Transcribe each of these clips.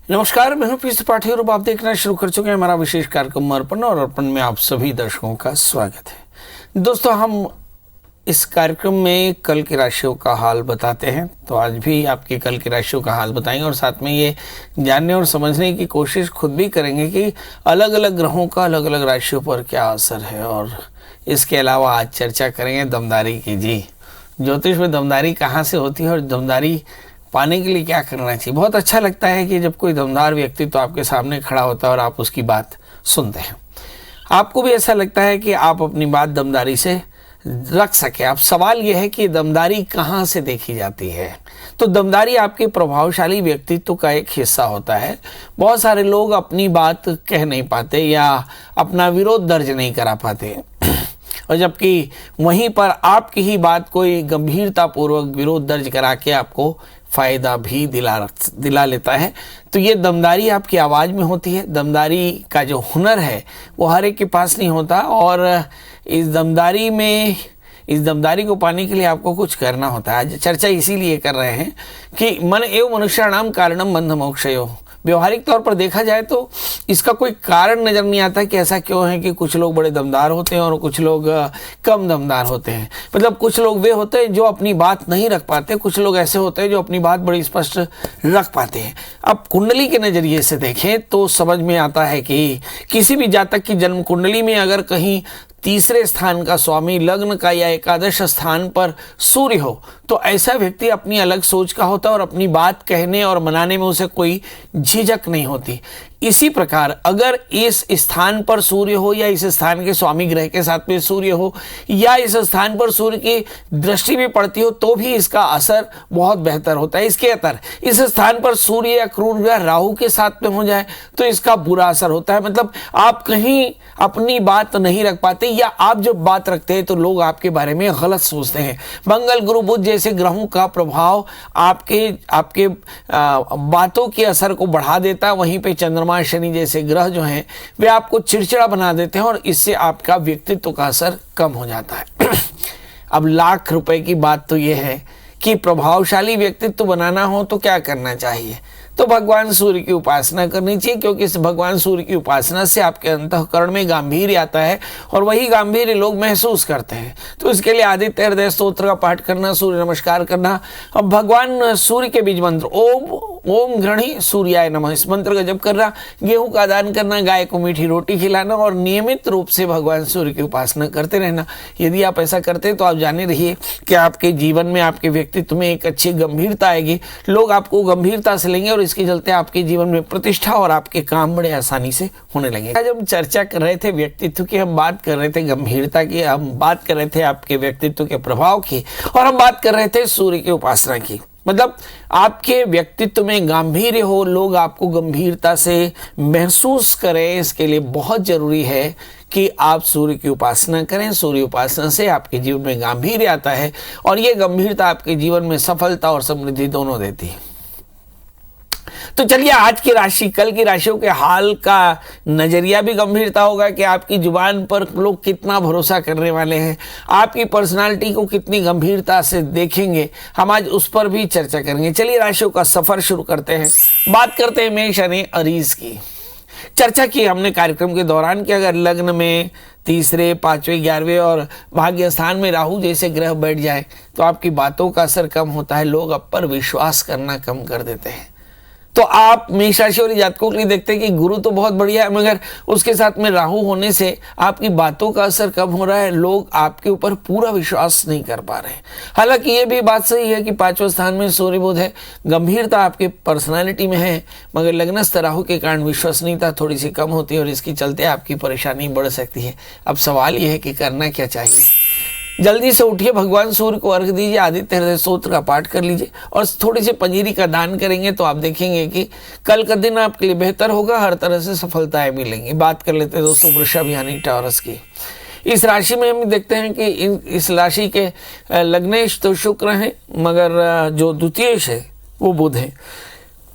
नमस्कार, मैं हूं पीयूष त्रिपाठी और अब आप देखना शुरू कर चुके हैं हमारा विशेष कार्यक्रम अर्पण, और अर्पण में आप सभी दर्शकों का स्वागत है। दोस्तों, हम इस कार्यक्रम में कल की राशियों का हाल बताते हैं, तो आज भी आपकी कल की राशियों का हाल बताएंगे और साथ में ये जानने और समझने की कोशिश खुद भी करेंगे कि अलग अलग ग्रहों का अलग अलग राशियों पर क्या असर है। और इसके अलावा आज चर्चा करेंगे दमदारी की। जी, ज्योतिष में दमदारी कहाँ से होती है और दमदारी पाने के लिए क्या करना चाहिए। बहुत अच्छा लगता है कि जब कोई दमदार व्यक्ति तो आपके सामने खड़ा होता है और आप उसकी बात सुनते हैं। आपको भी ऐसा लगता है कि आप अपनी बात दमदारी से रख सके। अब सवाल यह है कि दमदारी कहाँ से देखी जाती है। तो दमदारी आपके प्रभावशाली व्यक्तित्व का एक हिस्सा होता है। बहुत सारे लोग अपनी बात कह नहीं पाते या अपना विरोध दर्ज नहीं करा पाते, और जबकि वहीं पर आपकी ही बात कोई गंभीरतापूर्वक विरोध दर्ज करा के आपको फायदा भी दिला लेता है। तो ये दमदारी आपकी आवाज़ में होती है। दमदारी का जो हुनर है वो हर एक के पास नहीं होता, और इस दमदारी को पाने के लिए आपको कुछ करना होता है। आज चर्चा इसीलिए कर रहे हैं कि मन एवं मनुष्याणाम कारणम बंध मोक्षयो। व्यवहारिक तौर पर देखा जाए तो इसका कोई कारण नजर नहीं आता कि ऐसा क्यों है कि कुछ लोग बड़े दमदार होते हैं और कुछ लोग कम दमदार होते हैं। मतलब कुछ लोग वे होते हैं जो अपनी बात नहीं रख पाते, कुछ लोग ऐसे होते हैं जो अपनी बात बड़ी स्पष्ट रख पाते हैं। अब कुंडली के नज़रिए से देखें तो समझ में आता है कि किसी भी जातक की जन्म कुंडली में अगर कहीं तीसरे स्थान का स्वामी, लग्न का या एकादश स्थान पर सूर्य हो तो ऐसा व्यक्ति अपनी अलग सोच का होता है और अपनी बात कहने और मनाने में उसे कोई झिझक नहीं होती। इसी प्रकार अगर इस स्थान पर सूर्य हो या इस स्थान के स्वामी ग्रह के साथ में सूर्य हो या इस स्थान पर सूर्य की दृष्टि भी पड़ती हो तो भी इसका असर बहुत बेहतर होता है। इसके अतर इस स्थान पर सूर्य या क्रूर ग्रह राहु के साथ में हो जाए तो इसका बुरा असर होता है। मतलब आप कहीं अपनी बात नहीं रख पाते, या आप जब बात रखते हैं तो लोग आपके बारे में गलत सोचते हैं। मंगल, गुरु, बुध जैसे ग्रहों का प्रभाव आपके बातों के असर को बढ़ा देता है। वहीं पे चंद्रमा, शनि जैसे ग्रह जो हैं वे आपको चिड़चिड़ा बना देते हैं और इससे आपका व्यक्तित्व का असर कम हो जाता है। अब लाख रुपए की बात तो यह है कि प्रभावशाली व्यक्तित्व बनाना हो तो क्या करना चाहिए। तो भगवान सूर्य की उपासना करनी चाहिए, क्योंकि इस भगवान सूर्य की उपासना से आपके अंतःकरण में गांधीर्य आता है और वही गांधीर्य लोग महसूस करते हैं। तो इसके लिए आदित्य हृदय स्तोत्र का पाठ करना, सूर्य नमस्कार करना। अब भगवान सूर्य के बीज मंत्र ओम घृणी सूर्याय नमः, इस मंत्र का जप करना, गेहूं का दान करना, गाय को मीठी रोटी खिलाना और नियमित रूप से भगवान सूर्य की उपासना करते रहना। यदि आप ऐसा करते हैं तो आप जाने रहिए कि आपके जीवन में, आपके व्यक्तित्व में एक अच्छी गंभीरता आएगी। लोग आपको गंभीरता से लेंगे और इसके चलते आपके जीवन में प्रतिष्ठा और आपके काम बड़े आसानी से होने लगे। आज हम चर्चा कर रहे थे व्यक्तित्व की, हम बात कर रहे थे गंभीरता की, हम बात कर रहे थे आपके व्यक्तित्व के प्रभाव की, और हम बात कर रहे थे सूर्य की उपासना की। मतलब आपके व्यक्तित्व में गांधीर्य हो, लोग आपको गंभीरता से महसूस करें, इसके लिए बहुत जरूरी है कि आप सूर्य की उपासना करें। सूर्य उपासना से आपके जीवन में गांधीर्य आता है और ये गंभीरता आपके जीवन में सफलता और समृद्धि दोनों देती है। तो चलिए, आज की राशि, कल की राशियों के हाल का नजरिया भी गंभीरता होगा कि आपकी जुबान पर लोग कितना भरोसा करने वाले हैं, आपकी पर्सनालिटी को कितनी गंभीरता से देखेंगे। हम आज उस पर भी चर्चा करेंगे। चलिए, राशियों का सफर शुरू करते हैं। बात करते हैं मेष यानी अरीज की। चर्चा की हमने कार्यक्रम के दौरान कि अगर लग्न में तीसरे, पांचवें, 11वें और भाग्य स्थान में राहु जैसे ग्रह बैठ जाए तो आपकी बातों का असर कम होता है, लोग आप पर विश्वास करना कम कर देते हैं। तो आप मेष राशि वाले जातकों के लिए देखते हैं कि गुरु तो बहुत बढ़िया है, मगर उसके साथ में राहु होने से आपकी बातों का असर कम हो रहा है, लोग आपके ऊपर पूरा विश्वास नहीं कर पा रहे हैं। हालांकि ये भी बात सही है कि 5वें स्थान में सूर्य बुध है, गंभीरता आपके पर्सनालिटी में है, मगर लग्नस्थ राहु के कारण विश्वसनीयता थोड़ी सी कम होती है और इसके चलते आपकी परेशानी बढ़ सकती है। अब सवाल यह है कि करना क्या चाहिए। जल्दी से उठिए, भगवान सूर्य को अर्घ दीजिए, आदित्य हृदय स्तोत्र का पाठ कर लीजिए और थोड़ी सी पंजीरी का दान करेंगे तो आप देखेंगे कि कल का दिन आपके लिए बेहतर होगा, हर तरह से सफलताएं मिलेंगी। बात कर लेते हैं दोस्तों वृषभ यानी टॉरस की। इस राशि में हम देखते हैं कि इस राशि के लग्नेश तो शुक्र हैं, मगर जो द्वितीयेश है वो बुध है।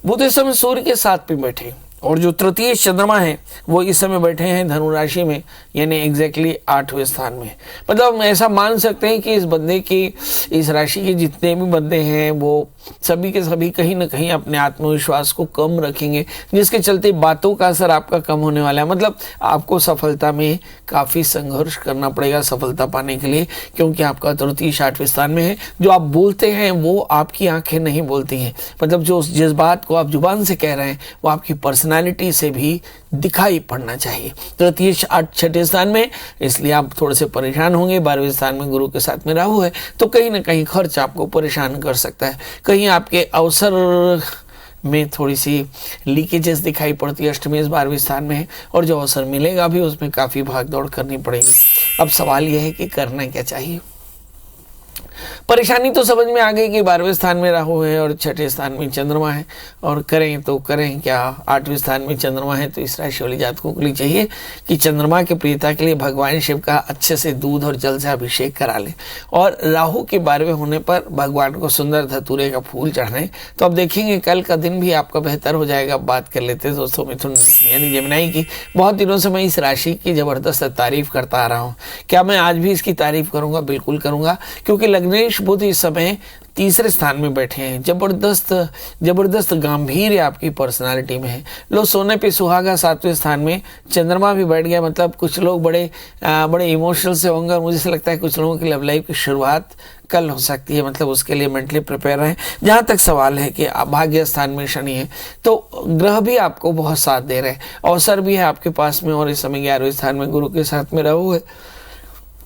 बुध इस समय सूर्य के साथ में बैठे और जो तृतीय चंद्रमा है वो इस समय बैठे हैं धनु राशि में, यानी एग्जैक्टली 8वें स्थान में। मतलब हम ऐसा मान सकते हैं कि इस बंदे की, इस राशि के जितने भी बंदे हैं वो सभी के सभी कहीं ना कहीं अपने आत्मविश्वास को कम रखेंगे, जिसके चलते बातों का असर आपका कम होने वाला है। मतलब आपको सफलता में काफ़ी संघर्ष करना पड़ेगा सफलता पाने के लिए, क्योंकि आपका तृतीय 8वें स्थान में है। जो आप बोलते हैं वो आपकी आंखें नहीं बोलती हैं। मतलब जो जिस बात को आप जुबान से कह रहे हैं वो आपकी पर्सनालिटी से भी दिखाई पड़ना चाहिए। तृतीय 6ठे स्थान में, इसलिए आप थोड़े से परेशान होंगे। 12वें स्थान में गुरु के साथ में राहु है, तो कहीं ना कहीं खर्च आपको परेशान कर सकता है। कहीं आपके अवसर में थोड़ी सी लीकेजेस दिखाई पड़ती है। अष्टमी 12वें स्थान में है, और जो अवसर मिलेगा भी उसमें काफ़ी भाग दौड़ करनी पड़ेगी। अब सवाल यह है कि करना क्या चाहिए। परेशानी तो समझ में आ गई कि 12वें स्थान में राहु है और 6ठे स्थान में चंद्रमा है, और करें तो करें क्या। 8वें स्थान में चंद्रमा है, तो इस राशि वाले जातकों के लिए चाहिए कि चंद्रमा के प्रियता के लिए भगवान शिव का अच्छे से दूध और जल से अभिषेक करा लें, और राहु के 12वें होने पर भगवान को सुंदर धतूरे का फूल चढ़ाएं। तो अब देखेंगे कल का दिन भी आपका बेहतर हो जाएगा। बात कर लेते हैं दोस्तों मिथुन यानी जेमिनी की। बहुत दिनों से मैं इस राशि की ज़बरदस्त तारीफ करता आ रहा हूँ। क्या मैं आज भी इसकी तारीफ करूँगा? बिल्कुल करूँगा, क्योंकि लग्नेश बुध इस समय तीसरे स्थान में बैठे हैं। जबरदस्त गंभीर आपकी पर्सनालिटी में है। लो सोने पे सुहागा 7वें स्थान में जंद्रमा भी बैठ गया। मतलब कुछ लोग बड़े इमोशनल से होंगे, और मुझे ऐसा लगता है कुछ लोगों की लव लाइफ की शुरुआत कल हो सकती है। मतलब उसके लिए मेंटली प्रिपेयर रहें। जहाँ तक सवाल है कि भाग्य स्थान में शनि है, तो ग्रह भी आपको बहुत साथ दे रहे हैं, अवसर भी है आपके पास में, और इस समय 11वें स्थान में गुरु के साथ में राहु है,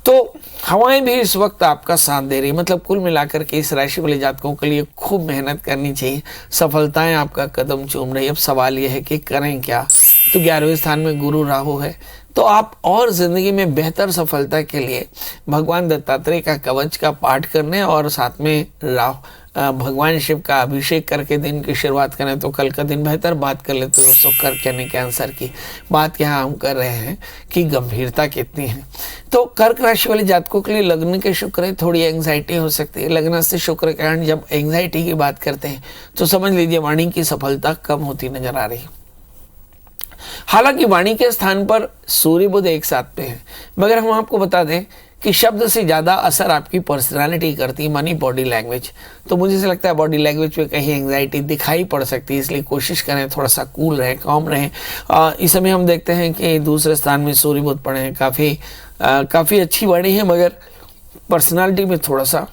तो हवाएं भी इस वक्त आपका साथ दे रही है। मतलब कुल मिलाकर के इस राशि वाले जातकों के लिए खूब मेहनत करनी चाहिए। सफलताएं आपका कदम चूम रही है। अब सवाल यह है कि करें क्या। तो 11वें स्थान में गुरु राहु है, तो आप और ज़िंदगी में बेहतर सफलता के लिए भगवान दत्तात्रेय का कवच का पाठ करने और साथ में भगवान शिव का अभिषेक करके दिन की शुरुआत करें तो कल का दिन बेहतर। बात कर लेते हैं दोस्तों कर्क यानी कैंसर की। बात यहाँ हम कर रहे हैं कि गंभीरता कितनी है। तो कर्क राशि वाले जातकों के लिए लग्न के शुक्र है, थोड़ी एंग्जाइटी हो सकती है। लग्न से शुक्र के कारण जब एंग्जाइटी की बात करते हैं तो समझ लीजिए वाणी की सफलता कम होती नजर आ रही है। हालांकि वाणी के स्थान पर सूर्य बुध एक साथ पे है, मगर हम आपको बता दें कि शब्द से ज़्यादा असर आपकी पर्सनालिटी करती है, मानी बॉडी लैंग्वेज। तो मुझे ऐसा लगता है बॉडी लैंग्वेज पे कहीं एंग्जाइटी दिखाई पड़ सकती है, इसलिए कोशिश करें थोड़ा सा कूल रहें, कॉम रहें। इस समय हम देखते हैं कि दूसरे स्थान में सूर्य बुध पड़े हैं। काफ़ी अच्छी वाणी है, मगर पर्सनालिटी में थोड़ा सा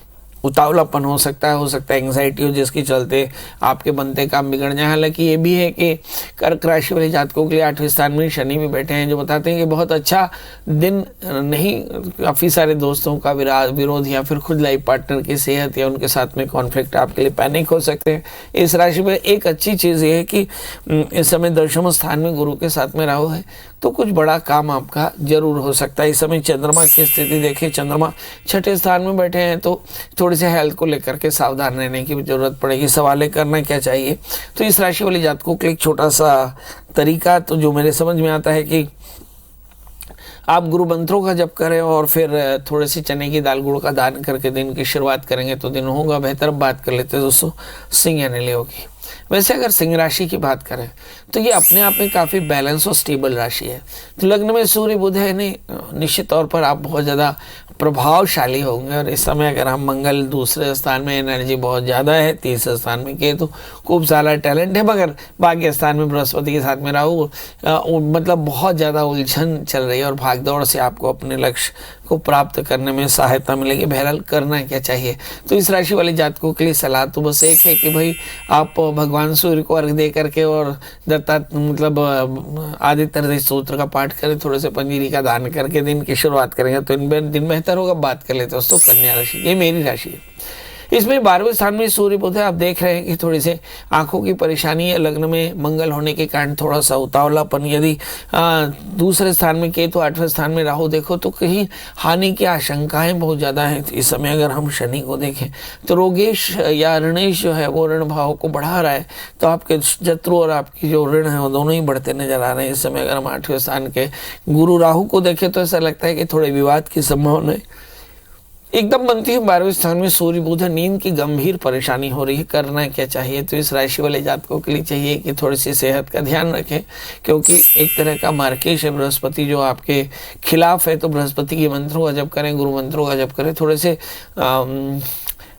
उतावलापन हो सकता है एंग्जाइटी हो, जिसके चलते आपके बनते काम बिगड़ जाए। हालांकि ये भी है कि कर्क राशि वाले जातकों के लिए 8वें स्थान में शनि भी बैठे हैं, जो बताते हैं कि बहुत अच्छा दिन नहीं। काफ़ी सारे दोस्तों का विरोध या फिर खुद लाइफ पार्टनर की सेहत या उनके साथ में कॉन्फ्लिक्ट आपके लिए पैनिक हो सकते हैं। इस राशि में एक अच्छी चीज़ ये है कि इस समय 10वें स्थान में गुरु के साथ में राहु है, तो कुछ बड़ा काम आपका जरूर हो सकता है। इस समय चंद्रमा की स्थिति देखिए, चंद्रमा 6ठे स्थान में बैठे हैं, तो थोड़ी सी हेल्थ को लेकर के सावधान रहने की जरूरत पड़ेगी। सवाल करना क्या चाहिए। तो इस राशि वाले जातकों के लिए एक छोटा सा तरीका तो जो मेरे समझ में आता है कि आप गुरु मंत्रों का जप करें और फिर थोड़े से चने की दाल गुड़ का दान करके दिन की शुरुआत करेंगे तो दिन होगा बेहतर। बात कर लेते हैं दोस्तों सिंह यानी लियो की। वैसे अगर सिंह राशि की बात करें तो ये अपने आप में काफ़ी बैलेंस और स्टेबल राशि है। तो लग्न में सूर्य बुध है, निश्चित तौर पर आप बहुत ज़्यादा प्रभावशाली होंगे। और इस समय अगर हम मंगल दूसरे स्थान में, एनर्जी बहुत ज़्यादा है। तीसरे स्थान में केतु, खूब सारा टैलेंट है, मगर भाग्य स्थान में बृहस्पति के साथ में राहु, मतलब बहुत ज़्यादा उलझन चल रही है और भागदौड़ से आपको अपने लक्ष्य को प्राप्त करने में सहायता मिलेगी। बहरहाल करना क्या चाहिए। तो इस राशि वाले जातकों के लिए सलाह तो बस एक है कि भाई आप भगवान सूर्य को अर्घ दे करके और आदित्य हृदय स्तोत्र का पाठ करें, थोड़े से पंजीरी का दान करके दिन की शुरुआत करेंगे तो दिन बेहतर होगा। बात कर लेते हैं दोस्तों कन्या राशि, ये मेरी राशि है। इसमें 12वें स्थान में सूर्य बुध है। आप देख रहे हैं कि थोड़ी से आंखों की परेशानी है। लग्न में मंगल होने के कारण थोड़ा सा उतावलापन। यदि दूसरे स्थान में केतु, 8वें स्थान में राहु देखो तो कहीं हानि की आशंकाएं बहुत ज़्यादा हैं। इस समय अगर हम शनि को देखें तो रोगेश या ऋणेश जो है वो ऋण भाव को बढ़ा रहा है, तो आपके शत्रु और आपकी जो ऋण है वो दोनों ही बढ़ते नजर आ रहे हैं। इस समय अगर हम 8वें स्थान के गुरु राहु को देखें तो ऐसा लगता है कि थोड़े विवाद की संभावना है। एकदम बनती है 12वें स्थान में सूर्य बुध है। नींद की गंभीर परेशानी हो रही है, करना क्या चाहिए? तो इस राशि वाले जातकों के लिए चाहिए कि थोड़ी सी सेहत का ध्यान रखें, क्योंकि एक तरह का मार्केश है बृहस्पति जो आपके खिलाफ है। तो बृहस्पति के मंत्रों का जप करें, गुरु मंत्रों का जप करें, थोड़े से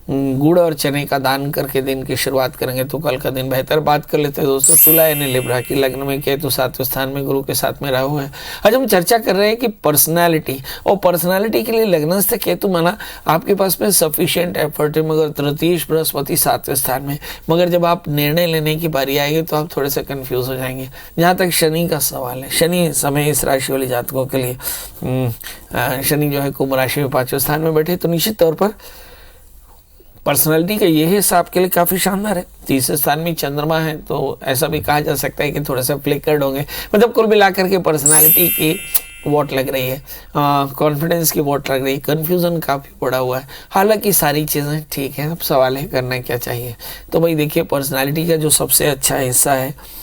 गुड़ और चने का दान करके दिन की शुरुआत करेंगे तो कल का दिन बेहतर। बात कर लेते हैं दोस्तों तुला यानी लिब्रा की। लग्न में केतु 7वें स्थान में गुरु के साथ में राहु है। आज हम चर्चा कर रहे हैं कि पर्सनालिटी, और पर्सनालिटी के लिए लग्नस्थ केतु माना आपके पास में सफिशिएंट एफर्ट है, मगर तृतीय बृहस्पति 7वें स्थान में। मगर जब आप निर्णय लेने की बारी आएगी तो आप थोड़े से कंफ्यूज हो जाएंगे। जहाँ तक शनि का सवाल है, शनि समय इस राशि वाले जातकों के लिए शनि जो है कुंभ राशि में 5वें स्थान में बैठे, तो निश्चित तौर पर पर्सनालिटी का ये हिस्सा आपके लिए काफ़ी शानदार है। 3 स्थान में चंद्रमा है, तो ऐसा भी कहा जा सकता है कि थोड़ा सा फ्लिकर्ड होंगे। मतलब कुल मिलाकर के पर्सनालिटी की वोट लग रही है, कॉन्फिडेंस की वोट लग रही है, कन्फ्यूज़न काफ़ी पड़ा हुआ है। हालांकि सारी चीज़ें ठीक है, अब सवाल है करना क्या चाहिए। तो भाई देखिए, पर्सनालिटी का जो सबसे अच्छा हिस्सा है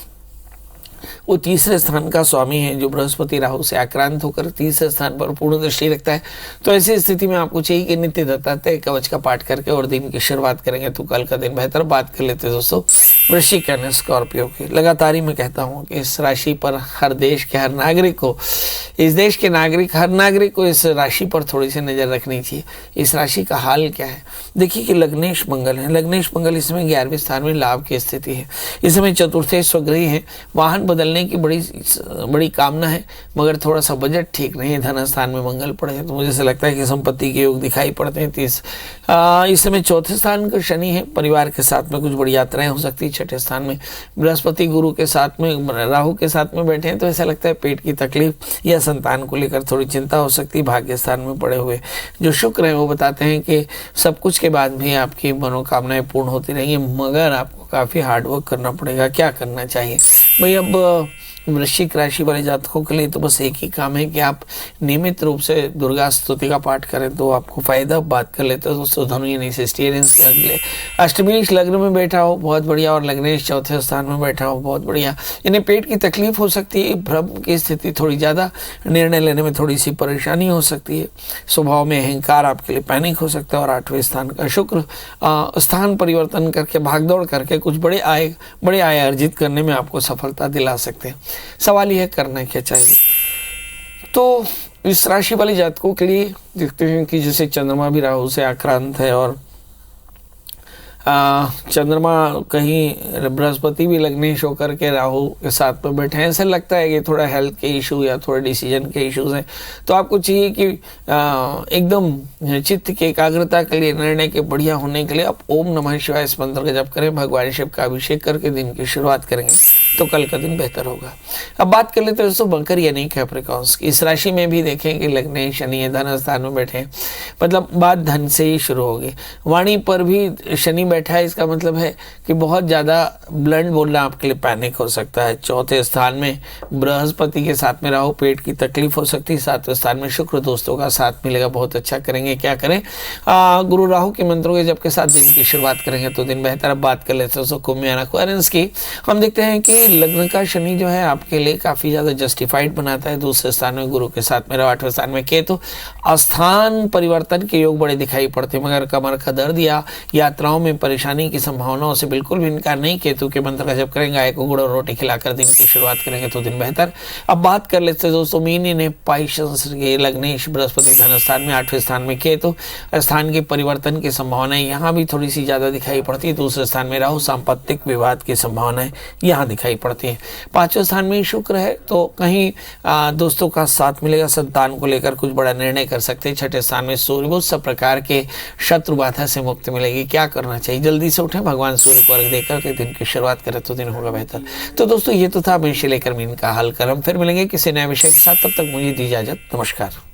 वो 3 स्थान का स्वामी है, जो बृहस्पति राहु से आक्रांत होकर 3 स्थान पर पूर्ण दृष्टि रखता है। तो ऐसी स्थिति में आपको चाहिए कि नित्य दत्तात्रेय कवच का पाठ करके और दिन की शुरुआत करेंगे तो कल का दिन बेहतर। बात कर लेते हैं दोस्तों वृश्चिक यानी स्कॉर्पियो की। लगातार ही मैं कहता हूँ कि इस राशि पर हर देश के हर नागरिक को, इस देश के नागरिक हर नागरिक को इस राशि पर थोड़ी सी नज़र रखनी चाहिए। इस राशि का हाल क्या है? देखिए कि लग्नेश मंगल है। लग्नेश मंगल इसमें 11वें स्थान में लाभ की स्थिति है। इस समय चतुर्थे स्वग्रही है। वाहन बदलने की बड़ी कामना है, मगर थोड़ा सा बजट ठीक नहीं है। धन स्थान में मंगल पड़े हैं तो मुझे ऐसा लगता है कि संपत्ति के योग दिखाई पड़ते हैं। इस समय चौथे स्थान का शनि है। परिवार के साथ में कुछ बड़ी यात्राएं हो सकती है। 6ठे स्थान में बृहस्पति गुरु के साथ में राहु के साथ में बैठे हैं, तो ऐसा लगता है पेट की तकलीफ या संतान को लेकर थोड़ी चिंता हो सकती है। भाग्य स्थान में पड़े हुए जो शुक्र है वो बताते हैं कि सब कुछ के बाद भी आपकी मनोकामनाएं पूर्ण होती रहेंगी, मगर आपको काफ़ी हार्डवर्क करना पड़ेगा। क्या करना चाहिए भाई? अब वृश्चिक राशि वाले जातकों के लिए तो बस एक ही काम है कि आप नियमित रूप से दुर्गा स्तुति का पाठ करें तो आपको फायदा। बात कर लेते हो दोस्तों धनु यानी सिस्टेरियंस के अगले। अष्टमेश लग्न में बैठा हो बहुत बढ़िया, और लग्नेश चौथे स्थान में बैठा हो बहुत बढ़िया। इन्हें पेट की तकलीफ हो सकती है, भ्रम की स्थिति थोड़ी ज़्यादा, निर्णय लेने में थोड़ी सी परेशानी हो सकती है, स्वभाव में अहंकार आपके लिए पैनिक हो सकता है। और 8वें स्थान का शुक्र स्थान परिवर्तन करके भागदौड़ करके कुछ बड़े आय अर्जित करने में आपको सफलता दिला सकते हैं। सवाल यह करना क्या चाहिए? तो इस राशि वाले जातकों के लिए देखते हैं कि जैसे चंद्रमा भी राहु से आक्रांत है, और चंद्रमा कहीं बृहस्पति भी लग्नेश होकर के राहु के साथ में बैठे हैं। ऐसा लगता है कि थोड़ा हेल्थ के इशू या थोड़े डिसीजन के इश्यूज हैं। तो आपको चाहिए कि एकदम चित्त की एकाग्रता के लिए, निर्णय के बढ़िया होने के लिए आप ओम नमः शिवाय इस मंत्र का जप करें, भगवान शिव का अभिषेक करके दिन की शुरुआत करेंगे तो कल का दिन बेहतर होगा। अब बात कर लेते हैं दोस्तों मकर यानी कैप्रिकॉर्न्स की। इस राशि में भी देखें कि लग्नेश शनि धन स्थान में बैठे, मतलब बात धन से ही शुरू होगी। वाणी पर भी शनि बैठा है, इसका मतलब है कि बहुत ज़्यादा ब्लंट बोलना आपके लिए पैनिक हो सकता है। चौथे स्थान में बृहस्पति के साथ में राहु, पेट की तकलीफ हो सकती है। 7वें स्थान में शुक्र, दोस्तों का साथ मिलेगा, बहुत अच्छा करेंगे। क्या करें? गुरु राहु के मंत्रों के जप के साथ दिन की शुरुआत करेंगे तो दिन बेहतर। अब बात कर लेते हैं कुंभ यानी एक्वेरियंस की। हम देखते हैं कि लग्न का शनि जो है आपके लिए काफ़ी ज़्यादा जस्टिफाइड बनाता है। दूसरे स्थान में गुरु के साथ में, 8वें स्थान में केतु, स्थान परिवर्तन के योग बड़े दिखाई पड़ते हैं, मगर कमर का दर्द या यात्राओं में परेशानी की संभावनाओं से बिल्कुल भी इनकार नहीं। केतु के मंत्र का जप करेंगे, गाय को गुड़ और रोटी खिलाकर दिन की शुरुआत करेंगे तो दिन बेहतर। अब बात कर लेते हैं दोस्तों मीन ने पाइशंस के। लग्नेश बृहस्पति धन स्थान में, 8वें स्थान में केतु, स्थान के परिवर्तन की संभावनाएं यहाँ भी थोड़ी सी ज़्यादा दिखाई पड़ती है। दूसरे स्थान में राहु, सांपत्तिक विवाद की संभावनाएं यहाँ दिखाई पड़ती हैं। 5वें स्थान में शुक्र है, तो कहीं दोस्तों का साथ मिलेगा, संतान को लेकर कुछ बड़ा निर्णय कर सकते हैं। 6ठे स्थान में सूर्य, बहुत सब प्रकार के शत्रु बाधा से मुक्ति मिलेगी। क्या करना चाहिए? जल्दी से उठें, भगवान सूर्य को अर्घ देकर के दिन की शुरुआत करें तो दिन होगा बेहतर। तो दोस्तों ये तो था मेष लेकर मीन का हाल। कर हम फिर मिलेंगे किसी नए विषय के साथ, तब तक मुझे दी इजाजत। नमस्कार।